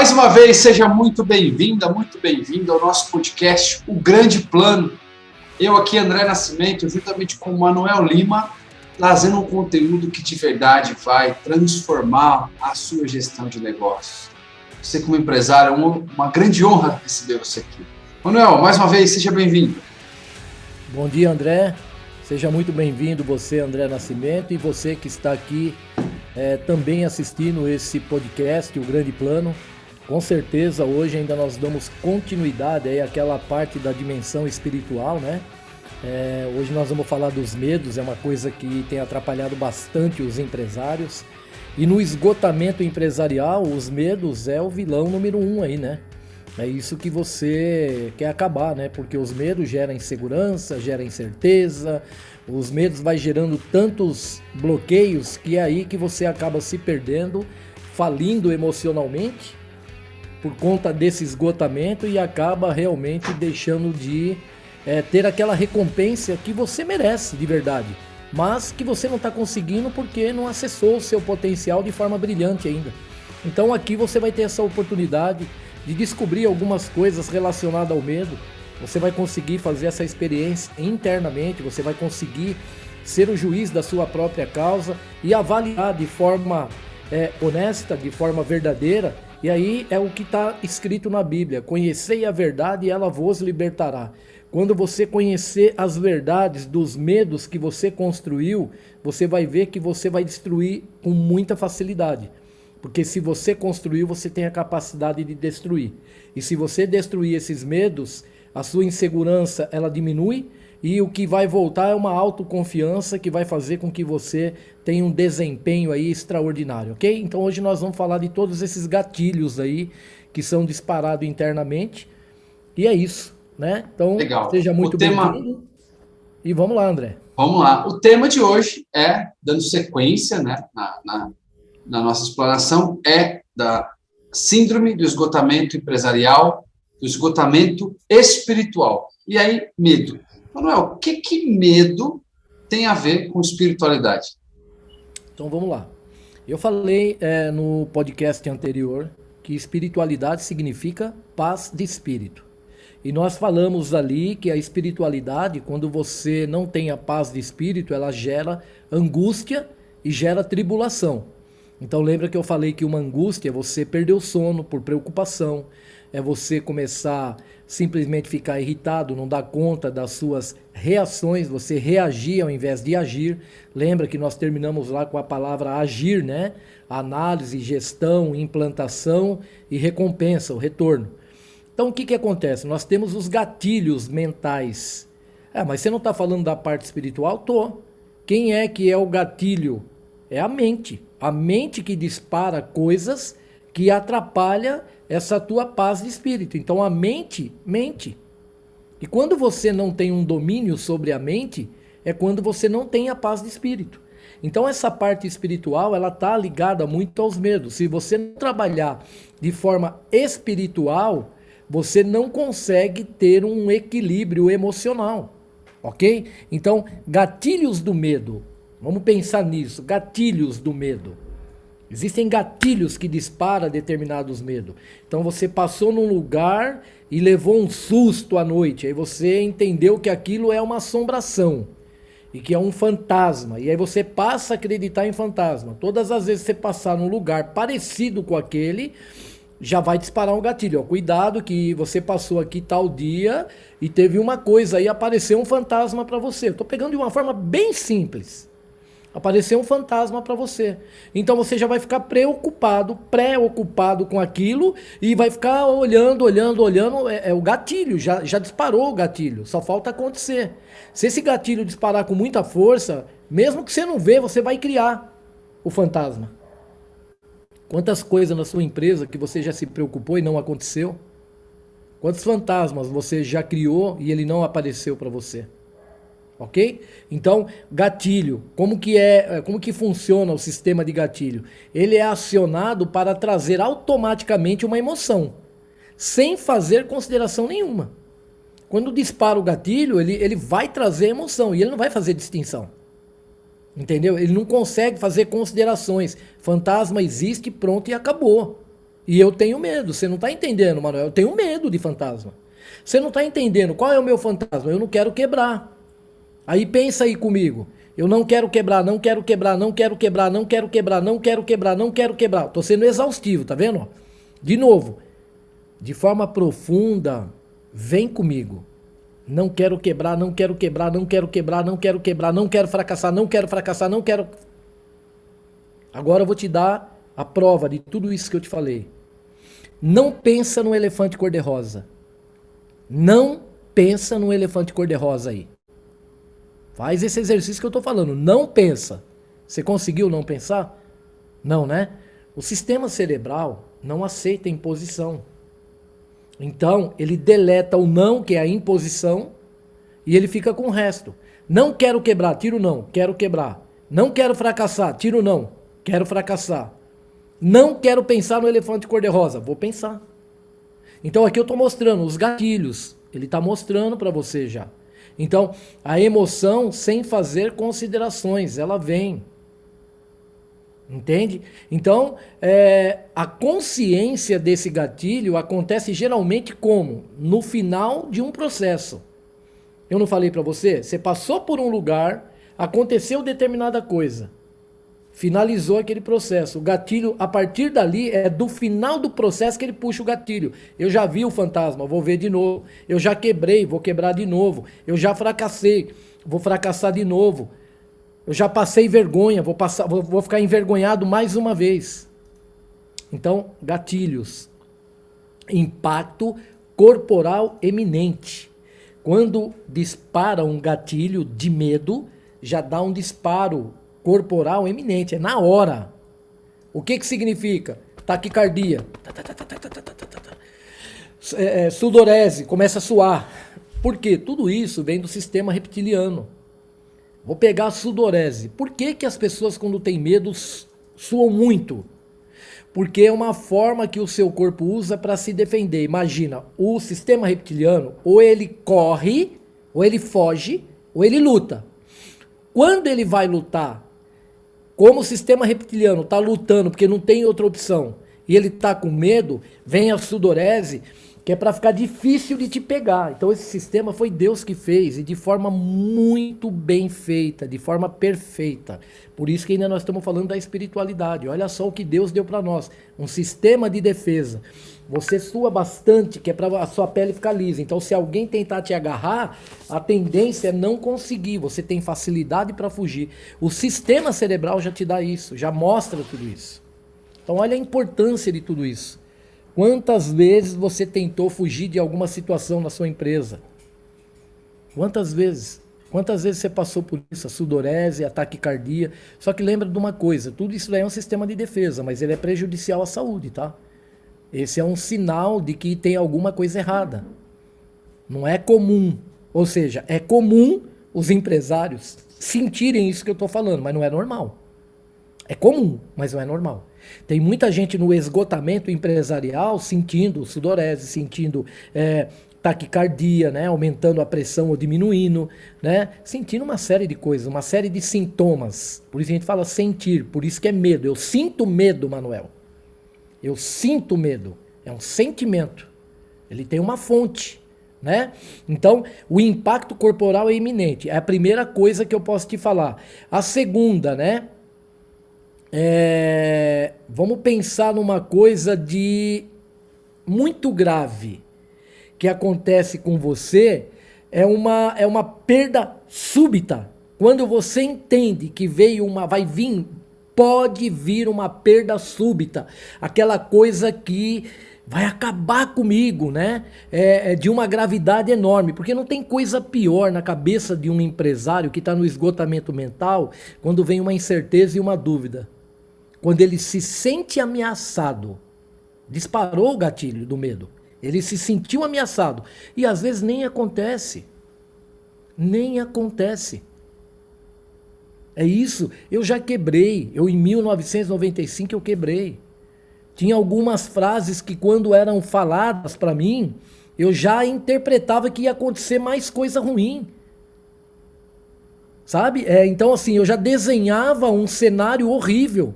Mais uma vez, seja muito bem-vinda, muito bem-vindo ao nosso podcast, O Grande Plano. Eu aqui, André Nascimento, juntamente com o Manuel Lima, trazendo um conteúdo que de verdade vai transformar a sua gestão de negócios. Você como empresário, é uma grande honra receber você aqui. Manuel, mais uma vez, seja bem-vindo. Bom dia, André. Seja muito bem-vindo você, André Nascimento, e você que está aqui também assistindo esse podcast, O Grande Plano. Com certeza, hoje ainda nós damos continuidade aí àquela parte da dimensão espiritual, né? Hoje nós vamos falar dos medos, é uma coisa que tem atrapalhado bastante os empresários. E no esgotamento empresarial, os medos é o vilão número 1 aí, né? É isso que você quer acabar, né? Porque os medos geram insegurança, geram incerteza, os medos vai gerando tantos bloqueios que é aí que você acaba se perdendo, falindo emocionalmente por conta desse esgotamento e acaba realmente deixando de ter aquela recompensa que você merece de verdade, mas que você não está conseguindo porque não acessou o seu potencial de forma brilhante ainda. Então aqui você vai ter essa oportunidade de descobrir algumas coisas relacionadas ao medo. Você vai conseguir fazer essa experiência internamente, você vai conseguir ser o juiz da sua própria causa e avaliar de forma honesta, de forma verdadeira. E aí é o que está escrito na Bíblia: conhecei a verdade e ela vos libertará. Quando você conhecer as verdades dos medos que você construiu, você vai ver que você vai destruir com muita facilidade. Porque se você construiu, você tem a capacidade de destruir. E se você destruir esses medos, a sua insegurança ela diminui e o que vai voltar é uma autoconfiança que vai fazer com que você tenha um desempenho aí extraordinário, ok? Então hoje nós vamos falar de todos esses gatilhos aí que são disparados internamente e é isso, né? Então Legal. Seja muito bem-vindo e vamos lá, André. Vamos lá. O tema de hoje é, dando sequência, né, na nossa exploração, é da síndrome do esgotamento empresarial, do esgotamento espiritual. E aí, medo. Manuel, o que medo tem a ver com espiritualidade? Então vamos lá. Eu falei no podcast anterior que espiritualidade significa paz de espírito. E nós falamos ali que a espiritualidade, quando você não tem a paz de espírito, ela gera angústia e gera tribulação. Então lembra que eu falei que uma angústia é você perder o sono por preocupação, é você começar simplesmente ficar irritado, não dar conta das suas reações, você reagir ao invés de agir. Lembra que nós terminamos lá com a palavra agir, né? Análise, gestão, implantação e recompensa, o retorno. Então o que acontece? Nós temos os gatilhos mentais. Mas você não está falando da parte espiritual? Tô. Quem é que é o gatilho? É a mente. A mente que dispara coisas que atrapalha essa tua paz de espírito. Então a mente mente. E quando você não tem um domínio sobre a mente, é quando você não tem a paz de espírito. Então essa parte espiritual, ela está ligada muito aos medos. Se você não trabalhar de forma espiritual, você não consegue ter um equilíbrio emocional, ok? Então, gatilhos do medo. Vamos pensar nisso, gatilhos do medo. Existem gatilhos que disparam determinados medos. Então você passou num lugar e levou um susto à noite. Aí você entendeu que aquilo é uma assombração e que é um fantasma. E aí você passa a acreditar em fantasma. Todas as vezes que você passar num lugar parecido com aquele, já vai disparar um gatilho. Cuidado que você passou aqui tal dia e teve uma coisa aí, apareceu um fantasma para você. Eu estou pegando de uma forma bem simples. Apareceu um fantasma para você. Então você já vai ficar preocupado com aquilo e vai ficar olhando. É o gatilho, já disparou o gatilho, só falta acontecer. Se esse gatilho disparar com muita força, mesmo que você não vê, você vai criar o fantasma. Quantas coisas na sua empresa que você já se preocupou e não aconteceu? Quantos fantasmas você já criou e ele não apareceu para você? Ok? Então, gatilho, como que funciona o sistema de gatilho? Ele é acionado para trazer automaticamente uma emoção, sem fazer consideração nenhuma. Quando dispara o gatilho, ele vai trazer emoção e ele não vai fazer distinção. Entendeu? Ele não consegue fazer considerações. Fantasma existe, pronto e acabou. E eu tenho medo. Você não está entendendo, Manuel. Eu tenho medo de fantasma. Você não está entendendo qual é o meu fantasma. Eu não quero quebrar. Aí pensa aí comigo. Eu não quero quebrar, não quero quebrar, não quero quebrar, não quero quebrar, não quero quebrar, não quero quebrar. Estou sendo exaustivo, tá vendo? De novo. De forma profunda, vem comigo. Não quero quebrar, não quero quebrar, não quero quebrar, não quero quebrar, não quero fracassar, não quero fracassar, não quero... Agora eu vou te dar a prova de tudo isso que eu te falei. Não pensa no elefante cor-de-rosa. Não pensa no elefante cor-de-rosa aí. Faz esse exercício que eu estou falando. Não pensa. Você conseguiu não pensar? Não, né? O sistema cerebral não aceita imposição. Então, ele deleta o não, que é a imposição, e ele fica com o resto. Não quero quebrar, tiro não, quero quebrar. Não quero fracassar, tiro não, quero fracassar. Não quero pensar no elefante cor-de-rosa, vou pensar. Então aqui eu estou mostrando os gatilhos, ele está mostrando para você já. Então, a emoção sem fazer considerações, ela vem. Entende? Então, a consciência desse gatilho acontece geralmente como? No final de um processo. Eu não falei para você? Você passou por um lugar, aconteceu determinada coisa. Finalizou aquele processo. O gatilho, a partir dali, é do final do processo que ele puxa o gatilho. Eu já vi o fantasma, vou ver de novo. Eu já quebrei, vou quebrar de novo. Eu já fracassei, vou fracassar de novo. Eu já passei vergonha, vou ficar envergonhado mais uma vez. Então, gatilhos. Impacto corporal eminente. Quando dispara um gatilho de medo, já dá um disparo corporal eminente, é na hora. O que significa? Taquicardia. Sudorese, começa a suar. Por quê? Tudo isso vem do sistema reptiliano. Vou pegar a sudorese. Por que as pessoas, quando têm medo, suam muito? Porque é uma forma que o seu corpo usa para se defender. Imagina, o sistema reptiliano, ou ele corre, ou ele foge, ou ele luta. Quando ele vai lutar, como o sistema reptiliano está lutando porque não tem outra opção, e ele está com medo, vem a sudorese, que é para ficar difícil de te pegar. Então esse sistema foi Deus que fez, e de forma muito bem feita, de forma perfeita. Por isso que ainda nós estamos falando da espiritualidade. Olha só o que Deus deu para nós, um sistema de defesa. Você sua bastante, que é para a sua pele ficar lisa. Então se alguém tentar te agarrar, a tendência é não conseguir, você tem facilidade para fugir. O sistema cerebral já te dá isso, já mostra tudo isso. Então olha a importância de tudo isso. Quantas vezes você tentou fugir de alguma situação na sua empresa? Quantas vezes? Quantas vezes você passou por isso? A sudorese, a taquicardia. Só que lembra de uma coisa, tudo isso daí é um sistema de defesa, mas ele é prejudicial à saúde, tá? Esse é um sinal de que tem alguma coisa errada. Não é comum. Ou seja, é comum os empresários sentirem isso que eu estou falando, mas não é normal. É comum, mas não é normal. Tem muita gente no esgotamento empresarial sentindo sudorese, sentindo taquicardia, né, aumentando a pressão ou diminuindo, né, sentindo uma série de coisas, uma série de sintomas. Por isso a gente fala sentir, por isso que é medo. Eu sinto medo, Manuel. Eu sinto medo. É um sentimento. Ele tem uma fonte, né? Então, o impacto corporal é iminente. É a primeira coisa que eu posso te falar. A segunda, né? Vamos pensar numa coisa de muito grave que acontece com você, é uma perda súbita. Quando você entende que pode vir uma perda súbita, aquela coisa que vai acabar comigo, né? De uma gravidade enorme, porque não tem coisa pior na cabeça de um empresário que está no esgotamento mental, quando vem uma incerteza e uma dúvida. Quando ele se sente ameaçado, disparou o gatilho do medo, ele se sentiu ameaçado, e às vezes nem acontece. Nem acontece. É isso, eu já quebrei, em 1995 eu quebrei. Tinha algumas frases que quando eram faladas para mim, eu já interpretava que ia acontecer mais coisa ruim. Sabe? Então assim, eu já desenhava um cenário horrível.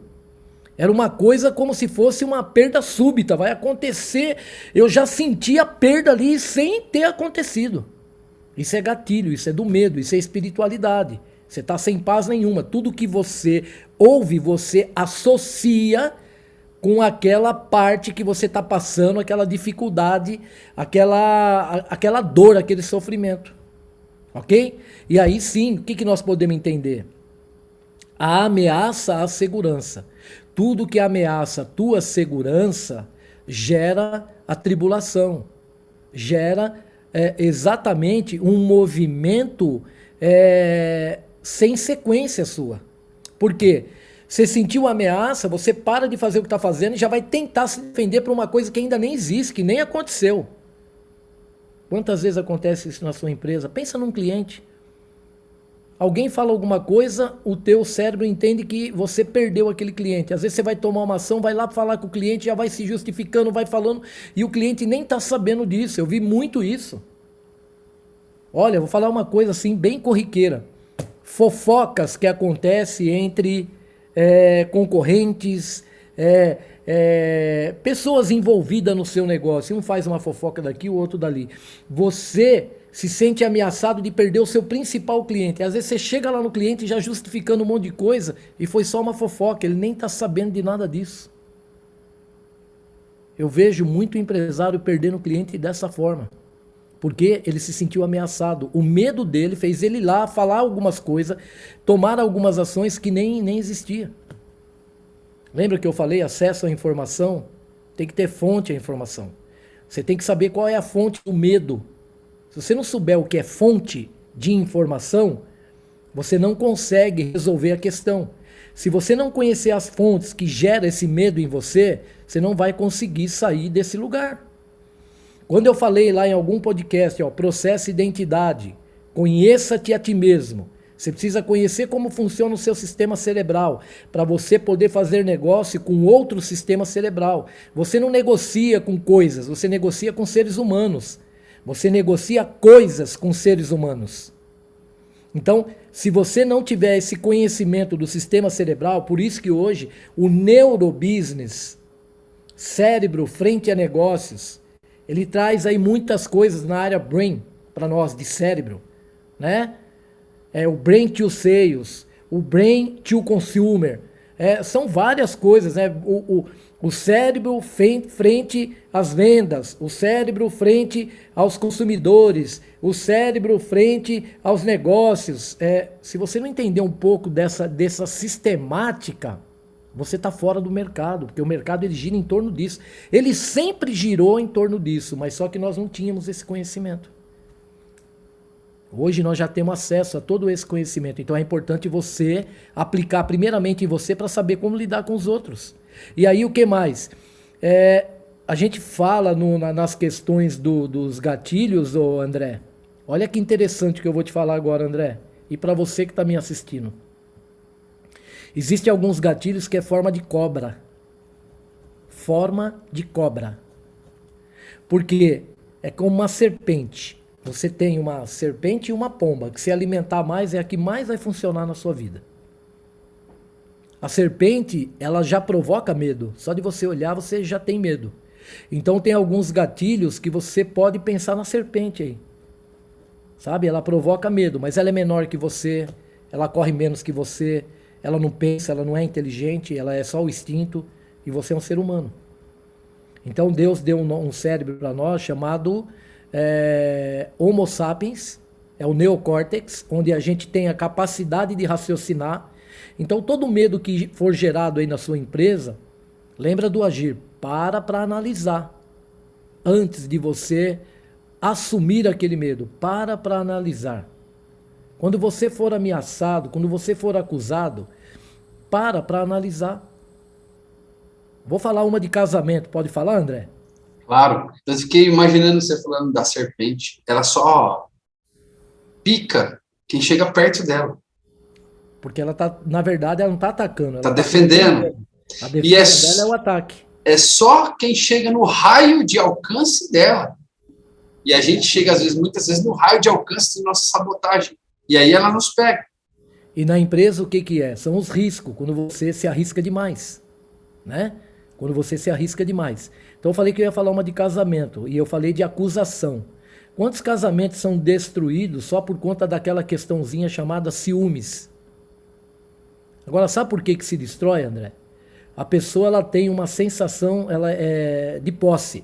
Era uma coisa como se fosse uma perda súbita, vai acontecer. Eu já senti a perda ali sem ter acontecido. Isso é gatilho, isso é do medo, isso é espiritualidade. Você está sem paz nenhuma. Tudo que você ouve, você associa com aquela parte que você está passando, aquela dificuldade, aquela dor, aquele sofrimento. Ok? E aí sim, o que nós podemos entender? A ameaça à segurança. Tudo que ameaça a tua segurança gera a tribulação, gera exatamente um movimento sem sequência sua. Por quê? Você sentiu uma ameaça, você para de fazer o que está fazendo e já vai tentar se defender por uma coisa que ainda nem existe, que nem aconteceu. Quantas vezes acontece isso na sua empresa? Pensa num cliente. Alguém fala alguma coisa, o teu cérebro entende que você perdeu aquele cliente. Às vezes você vai tomar uma ação, vai lá falar com o cliente, já vai se justificando, vai falando, e o cliente nem está sabendo disso. Eu vi muito isso. Olha, vou falar uma coisa assim, bem corriqueira. Fofocas que acontecem entre concorrentes, pessoas envolvidas no seu negócio. Um faz uma fofoca daqui, o outro dali. Você se sente ameaçado de perder o seu principal cliente. Às vezes você chega lá no cliente já justificando um monte de coisa e foi só uma fofoca, ele nem está sabendo de nada disso. Eu vejo muito empresário perdendo cliente dessa forma, porque ele se sentiu ameaçado. O medo dele fez ele ir lá falar algumas coisas, tomar algumas ações que nem existia. Lembra que eu falei acesso à informação? Tem que ter fonte à informação. Você tem que saber qual é a fonte do medo. Se você não souber o que é fonte de informação, você não consegue resolver a questão. Se você não conhecer as fontes que geram esse medo em você, você não vai conseguir sair desse lugar. Quando eu falei lá em algum podcast, processo identidade, conheça-te a ti mesmo. Você precisa conhecer como funciona o seu sistema cerebral para você poder fazer negócio com outro sistema cerebral. Você não negocia com coisas, você negocia com seres humanos. Você negocia coisas com seres humanos. Então, se você não tiver esse conhecimento do sistema cerebral, por isso que hoje o neurobusiness, cérebro frente a negócios, ele traz aí muitas coisas na área brain, para nós, de cérebro, né? O brain to sales, o brain to consumer, são várias coisas, né? O cérebro frente às vendas, o cérebro frente aos consumidores, o cérebro frente aos negócios. Se você não entender um pouco dessa sistemática, você está fora do mercado, porque o mercado ele gira em torno disso. Ele sempre girou em torno disso, mas só que nós não tínhamos esse conhecimento. Hoje nós já temos acesso a todo esse conhecimento, então é importante você aplicar primeiramente em você para saber como lidar com os outros. E aí o que mais? A gente fala nas questões dos gatilhos, André. Olha que interessante que eu vou te falar agora, André. E para você que está me assistindo. Existem alguns gatilhos que é forma de cobra. Forma de cobra. Porque é como uma serpente. Você tem uma serpente e uma pomba, que se alimentar mais é a que mais vai funcionar na sua vida. A serpente, ela já provoca medo. Só de você olhar, você já tem medo. Então tem alguns gatilhos que você pode pensar na serpente aí. Sabe? Ela provoca medo, mas ela é menor que você, ela corre menos que você, ela não pensa, ela não é inteligente, ela é só o instinto e você é um ser humano. Então Deus deu um cérebro para nós chamado Homo sapiens, é o neocórtex, onde a gente tem a capacidade de raciocinar. Então todo medo que for gerado aí na sua empresa, lembra do agir, para analisar. Antes de você assumir aquele medo, para analisar. Quando você for ameaçado, quando você for acusado, para analisar. Vou falar uma de casamento, pode falar, André? Claro, eu fiquei imaginando você falando da serpente, ela só pica quem chega perto dela. Porque ela tá, na verdade, ela não está atacando. Ela tá defendendo. A defesa dela é o ataque. É só quem chega no raio de alcance dela. E a gente chega, muitas vezes, no raio de alcance da nossa sabotagem. E aí ela nos pega. E na empresa, o que é? São os riscos, quando você se arrisca demais. né? Quando você se arrisca demais. Então eu falei que eu ia falar uma de casamento, e eu falei de acusação. Quantos casamentos são destruídos só por conta daquela questãozinha chamada ciúmes? Agora, sabe por que se destrói, André? A pessoa ela tem uma sensação de posse.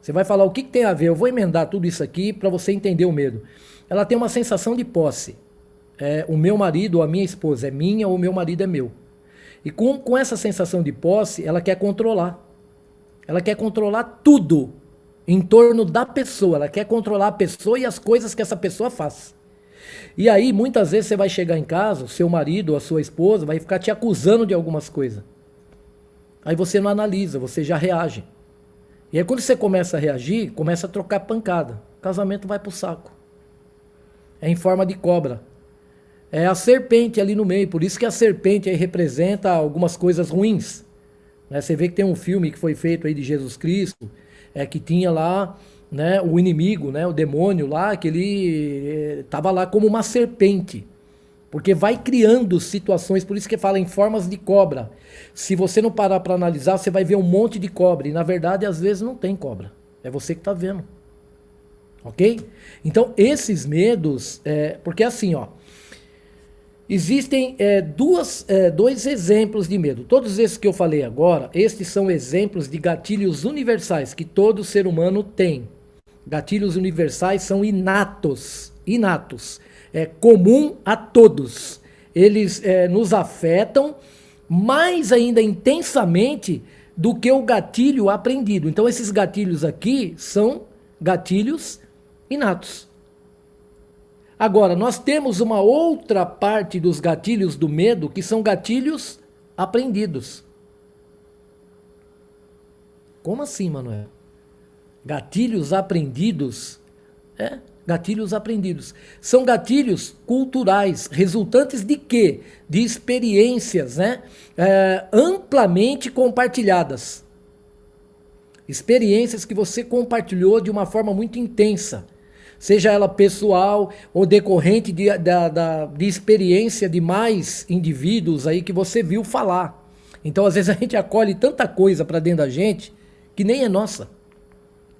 Você vai falar o que tem a ver? Eu vou emendar tudo isso aqui para você entender o medo. Ela tem uma sensação de posse. O meu marido ou a minha esposa é minha ou o meu marido é meu. E com essa sensação de posse, ela quer controlar. Ela quer controlar tudo em torno da pessoa. Ela quer controlar a pessoa e as coisas que essa pessoa faz. E aí, muitas vezes, você vai chegar em casa, o seu marido ou a sua esposa vai ficar te acusando de algumas coisas. Aí você não analisa, você já reage. E aí, quando você começa a reagir, começa a trocar pancada. O casamento vai pro saco. É em forma de cobra. É a serpente ali no meio. Por isso que a serpente aí representa algumas coisas ruins. Você vê que tem um filme que foi feito aí de Jesus Cristo, que tinha lá, né, o inimigo, né, o demônio lá, que ele estava lá como uma serpente. Porque vai criando situações, por isso que fala em formas de cobra. Se você não parar para analisar, você vai ver um monte de cobra. E na verdade, às vezes não tem cobra. É você que está vendo. Ok? Então, esses medos, porque assim, ó, existem dois exemplos de medo. Todos esses que eu falei agora, estes são exemplos de gatilhos universais que todo ser humano tem. Gatilhos universais são inatos. É comum a todos. Eles nos afetam mais ainda intensamente do que o gatilho aprendido. Então, esses gatilhos aqui são gatilhos inatos. Agora, nós temos uma outra parte dos gatilhos do medo que são gatilhos aprendidos. Como assim, Manuel? Gatilhos aprendidos? Gatilhos aprendidos. São gatilhos culturais, resultantes de quê? De experiências, né? Amplamente compartilhadas. Experiências que você compartilhou de uma forma muito intensa. Seja ela pessoal ou decorrente de experiência de mais indivíduos aí que você viu falar. Então, às vezes, a gente acolhe tanta coisa para dentro da gente que nem é nossa,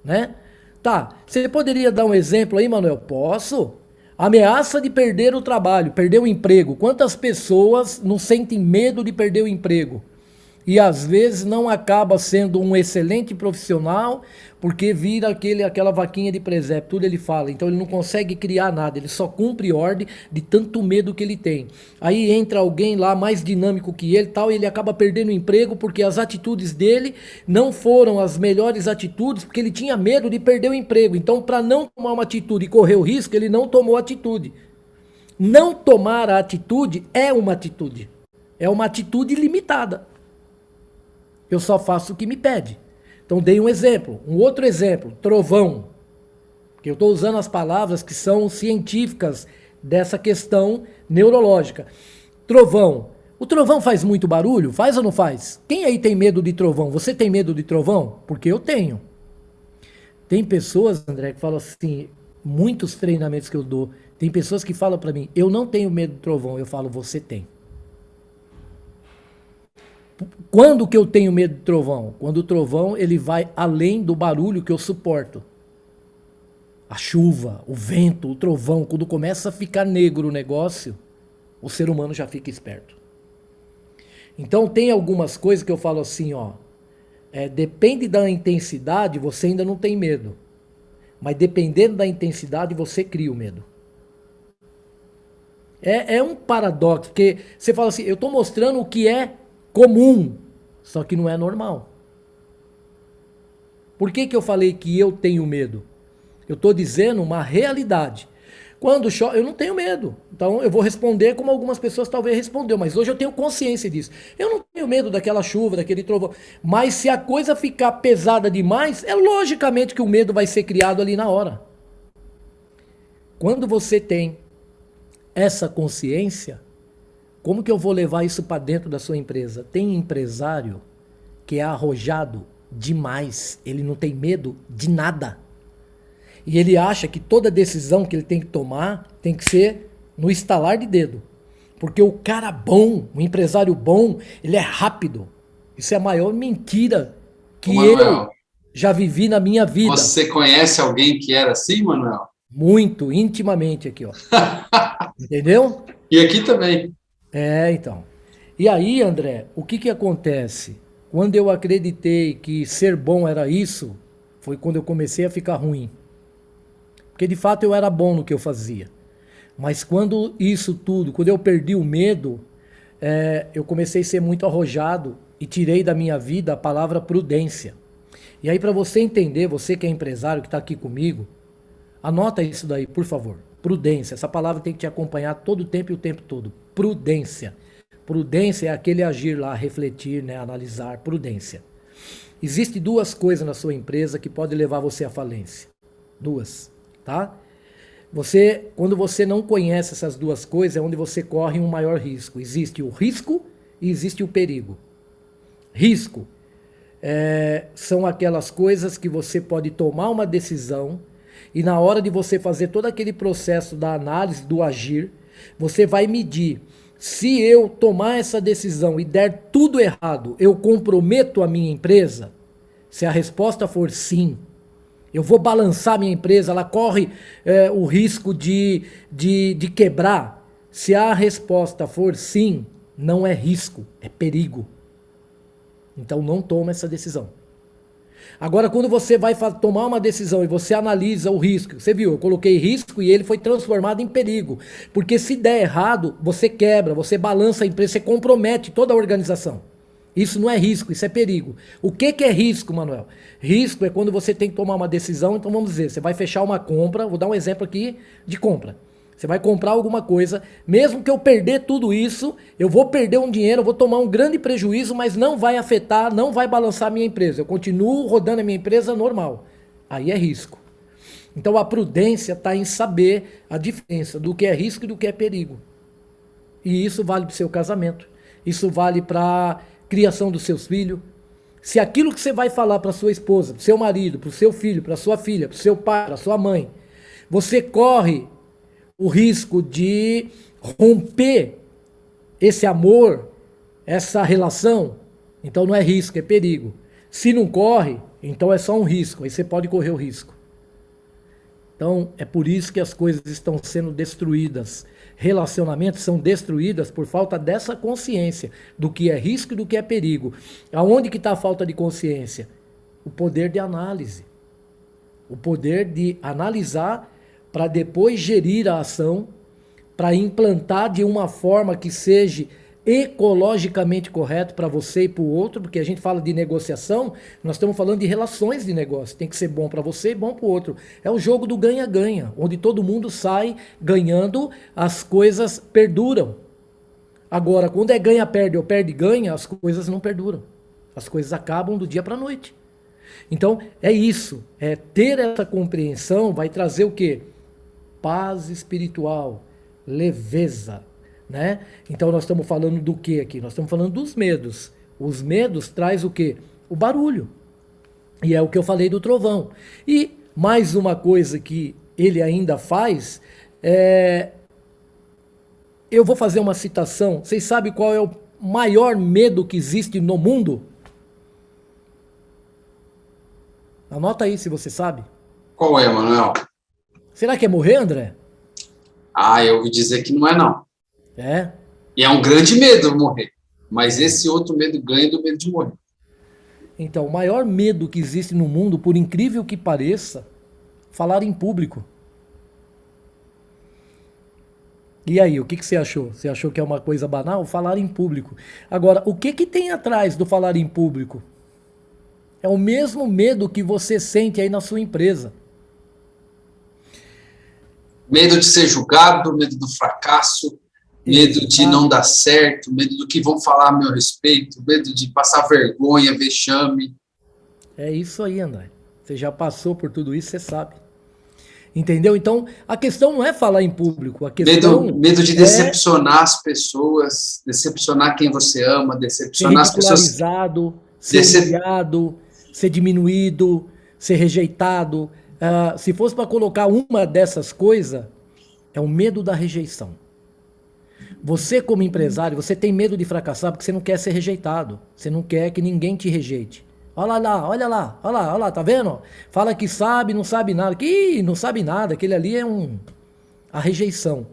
né? Tá, você poderia dar um exemplo aí, Manuel? Posso? Ameaça de perder o trabalho, perder o emprego. Quantas pessoas não sentem medo de perder o emprego? E às vezes não acaba sendo um excelente profissional porque vira aquela vaquinha de presépio, tudo ele fala. Então ele não consegue criar nada, ele só cumpre ordem de tanto medo que ele tem. Aí entra alguém lá mais dinâmico que ele tal, e ele acaba perdendo o emprego porque as atitudes dele não foram as melhores atitudes, porque ele tinha medo de perder o emprego. Então, para não tomar uma atitude e correr o risco, ele não tomou atitude. Não tomar a atitude é uma atitude. É uma atitude limitada. Eu só faço o que me pede. Então dei um exemplo. Um outro exemplo, trovão. Que eu estou usando as palavras que são científicas dessa questão neurológica. Trovão. O trovão faz muito barulho? Faz ou não faz? Quem aí tem medo de trovão? Você tem medo de trovão? Porque eu tenho. Tem pessoas, André, que falam assim, muitos treinamentos que eu dou, tem pessoas que falam para mim, eu não tenho medo de trovão. Eu falo, você tem. Quando que eu tenho medo de trovão? Quando o trovão ele vai além do barulho que eu suporto. A chuva, o vento, o trovão, quando começa a ficar negro o negócio, o ser humano já fica esperto. Então tem algumas coisas que eu falo assim, ó, depende da intensidade, você ainda não tem medo. Mas dependendo da intensidade, você cria o medo. É um paradoxo, porque você fala assim, eu estou mostrando o que é comum, só que não é normal. Por que eu falei que eu tenho medo? Eu estou dizendo uma realidade. Quando chove, eu não tenho medo. Então eu vou responder como algumas pessoas talvez respondeu, mas hoje eu tenho consciência disso. Eu não tenho medo daquela chuva, daquele trovão. Mas se a coisa ficar pesada demais, é logicamente que o medo vai ser criado ali na hora. Quando você tem essa consciência, como que eu vou levar isso para dentro da sua empresa? Tem empresário que é arrojado demais, ele não tem medo de nada. E ele acha que toda decisão que ele tem que tomar tem que ser no estalar de dedo. Porque o cara bom, o empresário bom, ele é rápido. Isso é a maior mentira Ô, que eu Manuel, já vivi na minha vida. você conhece alguém que era assim, Manuel? Muito, intimamente aqui, ó. Entendeu? E aqui também. É, então. E aí, André, o que que acontece? Quando eu acreditei que ser bom era isso, foi quando eu comecei a ficar ruim. Porque de fato eu era bom no que eu fazia. Mas quando isso tudo, quando eu perdi o medo, eu comecei a ser muito arrojado e tirei da minha vida a palavra prudência. E aí, para você entender, você que é empresário, que está aqui comigo, anota isso daí, por favor. Prudência. Essa palavra tem que te acompanhar todo o tempo e o tempo todo. Prudência. Prudência é aquele agir lá, refletir, né, analisar. Prudência. Existem duas coisas na sua empresa que podem levar você à falência. Duas, tá? Quando você não conhece essas duas coisas, é onde você corre um maior risco. Existe o risco e existe o perigo. Risco são aquelas coisas que você pode tomar uma decisão e na hora de você fazer todo aquele processo da análise, do agir, você vai medir. Se eu tomar essa decisão e der tudo errado, eu comprometo a minha empresa? Se a resposta for sim, eu vou balançar minha empresa, ela corre o risco de quebrar. Se a resposta for sim, não é risco, é perigo. Então não toma essa decisão. Agora, quando você vai tomar uma decisão e você analisa o risco, você viu, eu coloquei risco e ele foi transformado em perigo. Porque se der errado, você quebra, você balança a empresa, você compromete toda a organização. Isso não é risco, isso é perigo. O que é risco, Manuel? Risco é quando você tem que tomar uma decisão, então vamos dizer, você vai fechar uma compra, vou dar um exemplo aqui de compra. Você vai comprar alguma coisa, mesmo que eu perder tudo isso, eu vou perder um dinheiro, eu vou tomar um grande prejuízo, mas não vai afetar, não vai balançar a minha empresa. Eu continuo rodando a minha empresa normal. Aí é risco. Então a prudência está em saber a diferença do que é risco e do que é perigo. E isso vale para o seu casamento, isso vale para a criação dos seus filhos. Se aquilo que você vai falar para sua esposa, para o seu marido, para o seu filho, para sua filha, para o seu pai, para sua mãe, você corre o risco de romper esse amor, essa relação, então não é risco, é perigo. Se não corre, então é só um risco, aí você pode correr o risco. Então é por isso que as coisas estão sendo destruídas. Relacionamentos são destruídas por falta dessa consciência do que é risco e do que é perigo. Aonde que está a falta de consciência? O poder de análise. O poder de analisar para depois gerir a ação, para implantar de uma forma que seja ecologicamente correto para você e para o outro, porque a gente fala de negociação, nós estamos falando de relações de negócio, tem que ser bom para você e bom para o outro. É o jogo do ganha-ganha, onde todo mundo sai ganhando, as coisas perduram. Agora, quando é ganha-perde ou perde-ganha, as coisas não perduram. As coisas acabam do dia para a noite. Então, é isso, ter essa compreensão vai trazer o quê? Paz espiritual, leveza, né? Então nós estamos falando do que aqui? Nós estamos falando dos medos. Os medos traz o quê? O barulho. E é o que eu falei do trovão. E mais uma coisa que ele ainda faz, eu vou fazer uma citação. Vocês sabem qual é o maior medo que existe no mundo? Anota aí se você sabe. Qual é, Manuel? Será que é morrer, André? Ah, eu ouvi dizer que não é, não. É. E é um grande medo morrer. Mas esse outro medo ganha do medo de morrer. Então, o maior medo que existe no mundo, por incrível que pareça, falar em público. E aí, o que você achou? Você achou que é uma coisa banal? Falar em público. Agora, o que tem atrás do falar em público? É o mesmo medo que você sente aí na sua empresa. Medo de ser julgado, medo do fracasso, medo de não dar certo, medo do que vão falar a meu respeito, medo de passar vergonha, vexame. É isso aí, André. Você já passou por tudo isso, você sabe. Entendeu? Então, a questão não é falar em público. A questão medo de decepcionar as pessoas, decepcionar quem você ama, decepcionar as pessoas. Ser ridicularizado, ser humilhado, ser diminuído, ser rejeitado. Se fosse para colocar uma dessas coisas, é o medo da rejeição. Você como empresário, você tem medo de fracassar porque você não quer ser rejeitado. Você não quer que ninguém te rejeite. Olha lá, olha lá, olha lá, olha lá, tá vendo? Fala que sabe, não sabe nada. Que não sabe nada, aquele ali é a rejeição.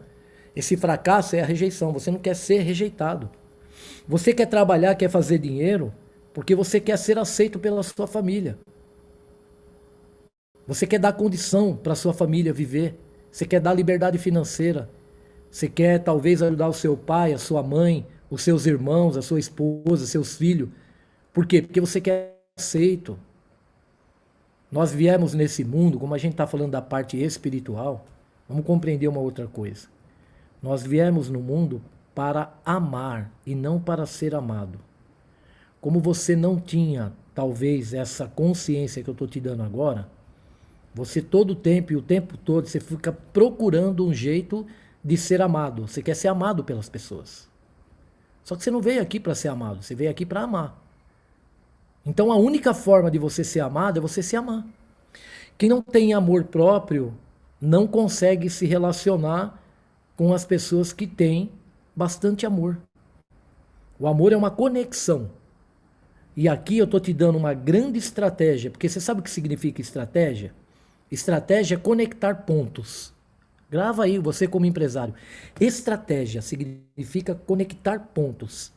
Esse fracasso é a rejeição, você não quer ser rejeitado. Você quer trabalhar, quer fazer dinheiro, porque você quer ser aceito pela sua família. Você quer dar condição para a sua família viver. Você quer dar liberdade financeira. Você quer talvez ajudar o seu pai, a sua mãe, os seus irmãos, a sua esposa, seus filhos. Por quê? Porque você quer ser aceito. Nós viemos nesse mundo, como a gente está falando da parte espiritual, vamos compreender uma outra coisa. Nós viemos no mundo para amar e não para ser amado. Como você não tinha, talvez, essa consciência que eu estou te dando agora, você todo o tempo e o tempo todo, você fica procurando um jeito de ser amado. Você quer ser amado pelas pessoas. Só que você não veio aqui para ser amado, você veio aqui para amar. Então a única forma de você ser amado é você se amar. Quem não tem amor próprio não consegue se relacionar com as pessoas que têm bastante amor. O amor é uma conexão. E aqui eu estou te dando uma grande estratégia, porque você sabe o que significa estratégia? Estratégia é conectar pontos. Grava aí, você como empresário. Estratégia significa conectar pontos.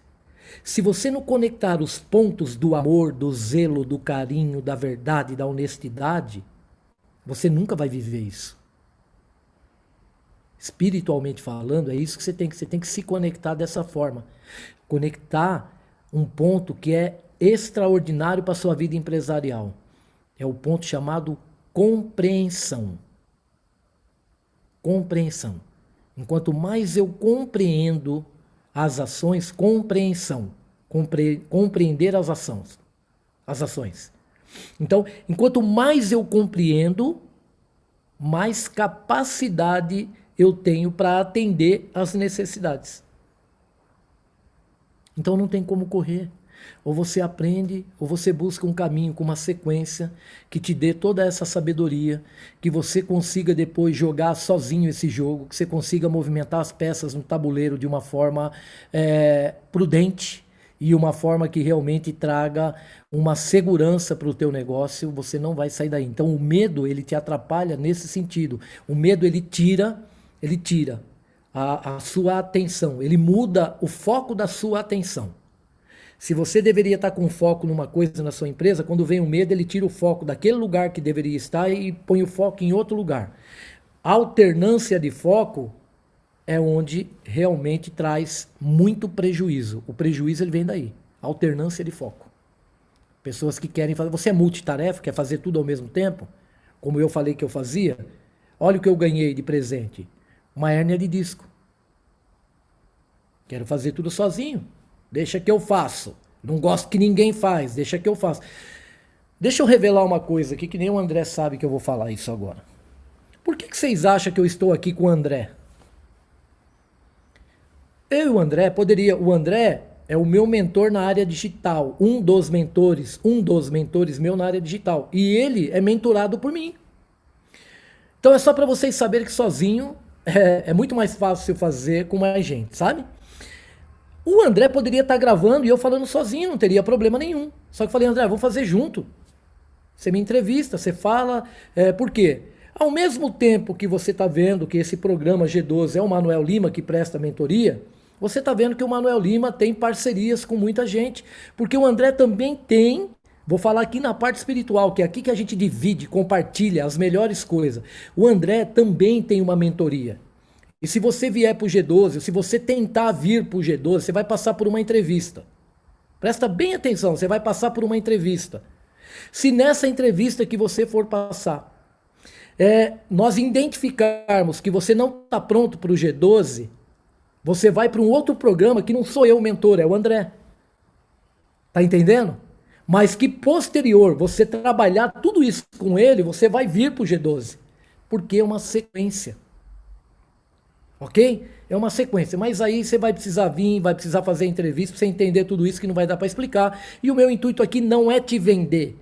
Se você não conectar os pontos do amor, do zelo, do carinho, da verdade, da honestidade, você nunca vai viver isso. Espiritualmente falando, é isso que você tem que se conectar dessa forma. Conectar um ponto que é extraordinário para a sua vida empresarial. É o ponto chamado compreensão. Compreensão. Enquanto mais eu compreendo as ações, compreensão. Compreender as ações. Então, enquanto mais eu compreendo, mais capacidade eu tenho para atender às necessidades. Então não tem como correr. Ou você aprende, ou você busca um caminho com uma sequência que te dê toda essa sabedoria, que você consiga depois jogar sozinho esse jogo, que você consiga movimentar as peças no tabuleiro de uma forma prudente e uma forma que realmente traga uma segurança para o teu negócio. Você não vai sair daí. Então o medo, ele te atrapalha nesse sentido. O medo, ele tira a sua atenção, ele muda o foco da sua atenção. Se você deveria estar com foco numa coisa na sua empresa, quando vem o medo, ele tira o foco daquele lugar que deveria estar e põe o foco em outro lugar. A alternância de foco é onde realmente traz muito prejuízo. O prejuízo, ele vem daí. Alternância de foco. Pessoas que querem fazer... Você é multitarefa, quer fazer tudo ao mesmo tempo? Como eu falei que eu fazia? Olha o que eu ganhei de presente. Uma hérnia de disco. Quero fazer tudo sozinho. Deixa que eu faço. Não gosto que ninguém faz. Deixa que eu faço. Deixa eu revelar uma coisa aqui que nem o André sabe que eu vou falar isso agora. Por que vocês acham que eu estou aqui com o André? Eu e o André poderia... O André é o meu mentor na área digital. Um dos mentores meu na área digital. E ele é mentorado por mim. Então é só para vocês saberem que sozinho é muito mais fácil fazer com mais gente, sabe? O André poderia estar gravando e eu falando sozinho, não teria problema nenhum. Só que eu falei, André, vamos fazer junto. Você me entrevista, você fala. Por quê? Ao mesmo tempo que você está vendo que esse programa G12 é o Manuel Lima que presta mentoria, você está vendo que o Manuel Lima tem parcerias com muita gente. Porque o André também tem, vou falar aqui na parte espiritual, que é aqui que a gente divide, compartilha as melhores coisas. O André também tem uma mentoria. E se você vier para o G12, se você tentar vir para o G12, você vai passar por uma entrevista. Presta bem atenção, você vai passar por uma entrevista. Se nessa entrevista que você for passar, nós identificarmos que você não está pronto para o G12, você vai para um outro programa que não sou eu o mentor, é o André. Tá entendendo? Mas que posterior, você trabalhar tudo isso com ele, você vai vir para o G12. Porque é uma sequência. Ok? É uma sequência, mas aí você vai precisar vir, vai precisar fazer entrevista para você entender tudo isso que não vai dar para explicar. E o meu intuito aqui não é te vender.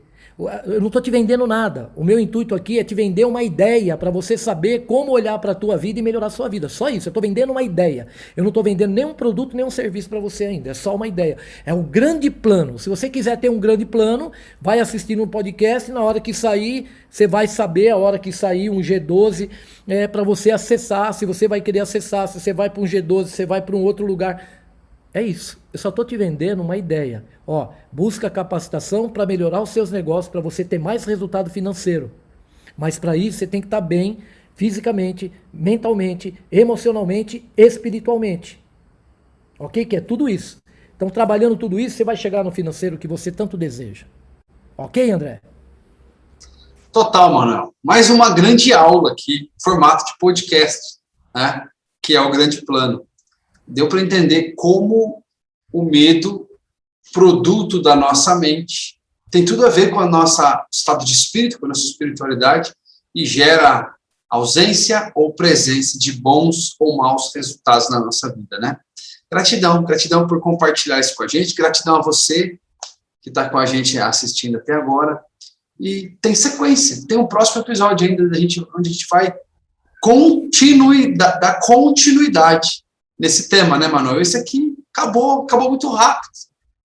Eu não estou te vendendo nada. O meu intuito aqui é te vender uma ideia para você saber como olhar para a tua vida e melhorar a sua vida. Só isso. Eu estou vendendo uma ideia. Eu não estou vendendo nenhum produto, nenhum serviço para você ainda. É só uma ideia. É um grande plano. Se você quiser ter um grande plano, vai assistir no podcast. Na hora que sair, você vai saber a hora que sair um G12 para você acessar. Se você vai querer acessar, se você vai para um G12, se você vai para um outro lugar. É isso. Eu só estou te vendendo uma ideia. Ó, busca capacitação para melhorar os seus negócios, para você ter mais resultado financeiro. Mas para isso você tem que estar bem fisicamente, mentalmente, emocionalmente, espiritualmente. Ok? Que é tudo isso. Então, trabalhando tudo isso, você vai chegar no financeiro que você tanto deseja. Ok, André? Total, Manuel. Mais uma grande aula aqui, formato de podcast, né? Que é o grande plano. Deu para entender como o medo, produto da nossa mente, tem tudo a ver com o nosso estado de espírito, com a nossa espiritualidade, e gera ausência ou presença de bons ou maus resultados na nossa vida, né? Gratidão por compartilhar isso com a gente, gratidão a você que está com a gente assistindo até agora, e tem sequência, tem um próximo episódio ainda onde a gente vai dar continuidade nesse tema, né, Manuel? Esse aqui acabou muito rápido,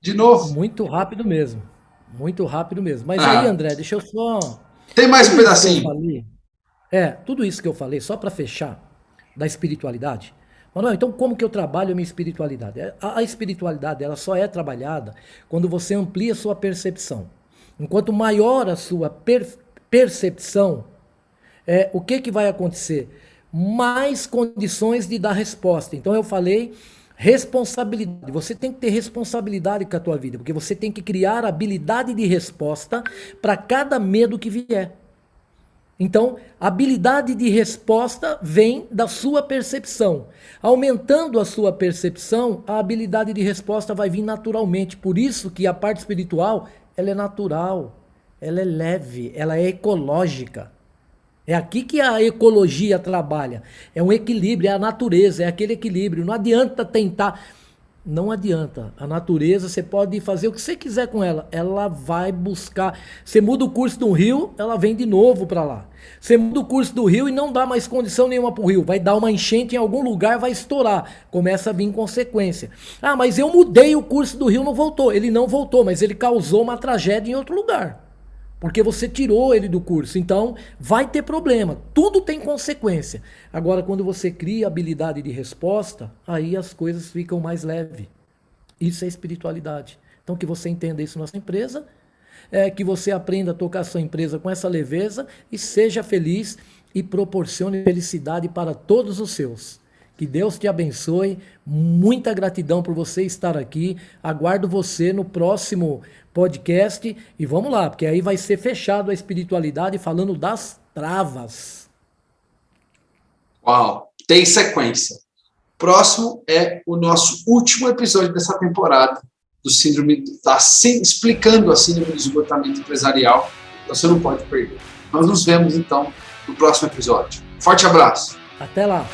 de novo. Muito rápido mesmo. Mas aí, André, deixa eu só... Tem mais um pedacinho. Tudo isso que eu falei, só para fechar, da espiritualidade. Manuel, então como que eu trabalho a minha espiritualidade? A espiritualidade, ela só é trabalhada quando você amplia a sua percepção. Enquanto maior a sua percepção, o que vai acontecer? Mais condições de dar resposta. Então eu falei responsabilidade. Você tem que ter responsabilidade com a tua vida, porque você tem que criar habilidade de resposta para cada medo que vier. Então, a habilidade de resposta vem da sua percepção. Aumentando a sua percepção, a habilidade de resposta vai vir naturalmente. Por isso que a parte espiritual, ela é natural, ela é leve, ela é ecológica. É aqui que a ecologia trabalha. É um equilíbrio, é a natureza, é aquele equilíbrio. Não adianta tentar. Não adianta. A natureza, você pode fazer o que você quiser com ela. Ela vai buscar. Você muda o curso de um rio, ela vem de novo para lá. Você muda o curso do rio e não dá mais condição nenhuma para o rio. Vai dar uma enchente em algum lugar, vai estourar. Começa a vir consequência. Ah, mas eu mudei o curso do rio, não voltou. Ele não voltou, mas ele causou uma tragédia em outro lugar. Porque você tirou ele do curso. Então, vai ter problema. Tudo tem consequência. Agora, quando você cria habilidade de resposta, aí as coisas ficam mais leves. Isso é espiritualidade. Então, que você entenda isso na sua empresa, que você aprenda a tocar a sua empresa com essa leveza e seja feliz e proporcione felicidade para todos os seus. Que Deus te abençoe. Muita gratidão por você estar aqui. Aguardo você no próximo podcast. E vamos lá, porque aí vai ser fechado a espiritualidade falando das travas. Uau, tem sequência. Próximo é o nosso último episódio dessa temporada do explicando a síndrome do esgotamento empresarial. Você não pode perder. Nós nos vemos, então, no próximo episódio. Forte abraço. Até lá.